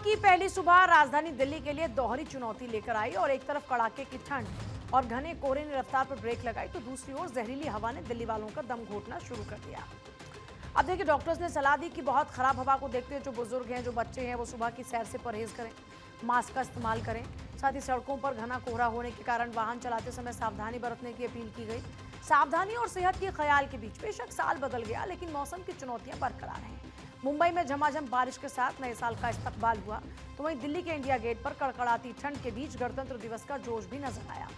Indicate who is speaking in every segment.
Speaker 1: की पहली सुबह राजधानी दिल्ली के लिए दोहरी चुनौती लेकर आई और एक तरफ कड़ाके की ठंड और घने कोहरे ने रफ्तार पर ब्रेक लगाई तो दूसरी ओर जहरीली हवा ने दिल्ली वालों का दम घोटना शुरू कर दिया। अब देखिए, डॉक्टर्स ने सलाह दी कि बहुत खराब हवा को देखते हुए जो बुजुर्ग हैं, जो बच्चे हैं, वो सुबह की सैर से परहेज करें, मास्क का इस्तेमाल करें। साथ ही सड़कों पर घना कोहरा होने के कारण वाहन चलाते समय सावधानी बरतने की अपील की गई। सावधानी और सेहत के ख्याल के बीच बेशक साल बदल गया, लेकिन मौसम की चुनौतियां बरकरार हैं। मुंबई में झमाझम बारिश के साथ नए साल का इस्तकबाल हुआ, तो वहीं दिल्ली के इंडिया गेट पर कड़कड़ाती ठंड के बीच गणतंत्र दिवस का जोश भी नजर आया।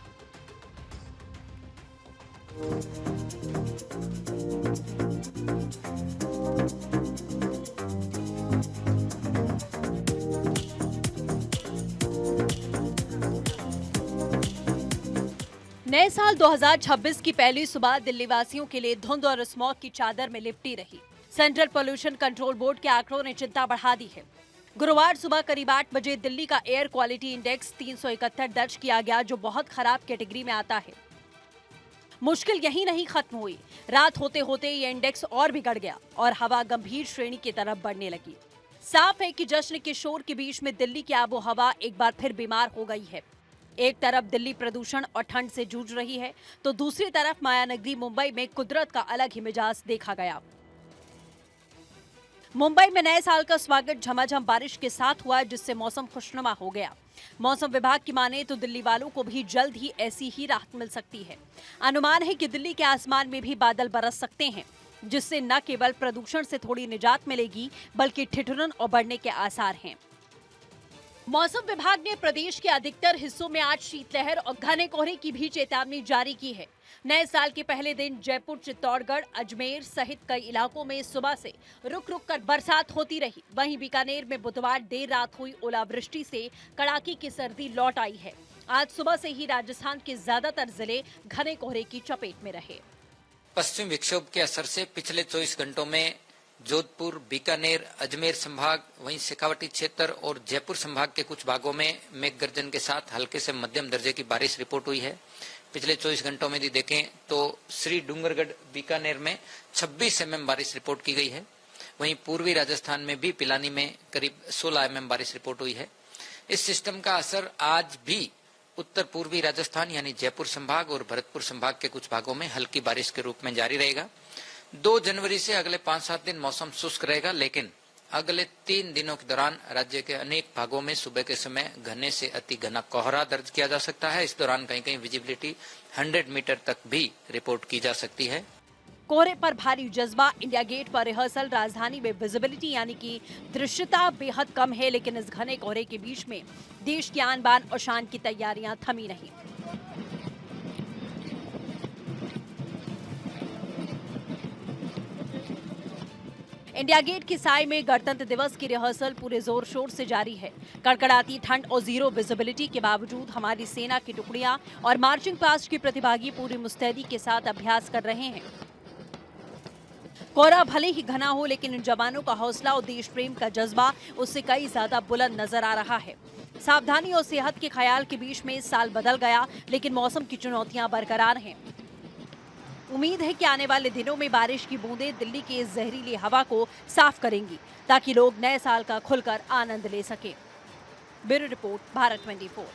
Speaker 2: नए साल 2026 की पहली सुबह दिल्ली वासियों के लिए धुंध और स्मॉग की चादर में लिपटी रही। सेंट्रल पोल्यूशन कंट्रोल बोर्ड के आंकड़ों ने चिंता बढ़ा दी है। गुरुवार सुबह करीब 8 बजे दिल्ली का एयर क्वालिटी इंडेक्स 371 दर्ज किया गया, जो बहुत खराब कैटेगरी में आता है। मुश्किल यही नहीं खत्म हुई, रात होते होते ये इंडेक्स और बिगड़ गया और हवा गंभीर श्रेणी की तरफ बढ़ने लगी। साफ है कि जश्न के शोर के बीच में दिल्ली की आबो हवा एक बार फिर बीमार हो गई है। एक तरफ दिल्ली प्रदूषण और ठंड से जूझ रही है, तो दूसरी तरफ मायानगरी मुंबई में कुदरत का अलग ही मिजाज देखा गया। मुंबई में नए साल का स्वागत झमाझम बारिश के साथ हुआ, जिससे मौसम खुशनुमा हो गया। मौसम विभाग की माने तो दिल्ली वालों को भी जल्द ही ऐसी ही राहत मिल सकती है। अनुमान है कि दिल्ली के आसमान में भी बादल बरस सकते हैं, जिससे न केवल प्रदूषण से थोड़ी निजात मिलेगी, बल्कि ठिठुरन और बढ़ने के आसार हैं। मौसम विभाग ने प्रदेश के अधिकतर हिस्सों में आज शीतलहर और घने कोहरे की भी चेतावनी जारी की है। नए साल के पहले दिन जयपुर, चित्तौड़गढ़, अजमेर सहित कई इलाकों में सुबह से रुक रुक कर बरसात होती रही। वहीं बीकानेर में बुधवार देर रात हुई ओलावृष्टि से कड़ाके की सर्दी लौट आई है। आज सुबह से ही राजस्थान के ज्यादातर जिले घने कोहरे की चपेट में रहे।
Speaker 3: पश्चिम विक्षोभ के असर से पिछले 24 घंटों में जोधपुर, बीकानेर, अजमेर संभाग, वहीं शेखावटी क्षेत्र और जयपुर संभाग के कुछ भागों में मेघ गर्जन के साथ हल्के से मध्यम दर्जे की बारिश रिपोर्ट हुई है। पिछले 24 घंटों में यदि देखें तो श्री डूंगरगढ़, बीकानेर में 26 mm बारिश रिपोर्ट की गई है। वहीं पूर्वी राजस्थान में भी पिलानी में करीब 16 mm बारिश रिपोर्ट हुई है। इस सिस्टम का असर आज भी उत्तर पूर्वी राजस्थान यानी जयपुर संभाग और भरतपुर संभाग के कुछ भागों में हल्की बारिश के रूप में जारी रहेगा। 2 जनवरी से अगले 5-7 दिन मौसम शुष्क रहेगा, लेकिन अगले 3 दिनों के दौरान राज्य के अनेक भागों में सुबह के समय घने से अति घना कोहरा दर्ज किया जा सकता है। इस दौरान कहीं कहीं विजिबिलिटी 100 मीटर तक भी रिपोर्ट की जा सकती है।
Speaker 2: कोहरे पर भारी जज्बा, इंडिया गेट पर रिहर्सल, राजधानी में विजिबिलिटी यानी कि दृश्यता बेहद कम है, लेकिन इस घने कोहरे के बीच में देश की आन बान और शान की तैयारियां थमी नहीं। इंडिया गेट की साय में गणतंत्र दिवस की रिहर्सल पूरे जोर शोर से जारी है। कड़कड़ाती ठंड और जीरो विजिबिलिटी के बावजूद हमारी सेना की टुकड़ियां और मार्चिंग पास्ट के प्रतिभागी पूरी मुस्तैदी के साथ अभ्यास कर रहे हैं। कोहरा भले ही घना हो, लेकिन इन जवानों का हौसला और देश प्रेम का जज्बा उससे कई ज्यादा बुलंद नजर आ रहा है। सावधानी और सेहत के ख्याल के बीच में साल बदल गया, लेकिन मौसम की चुनौतियां बरकरार हैं। उम्मीद है कि आने वाले दिनों में बारिश की बूंदें दिल्ली की इस जहरीली हवा को साफ करेंगी, ताकि लोग नए साल का खुलकर आनंद ले सकें। Bureau report, Bharat 24।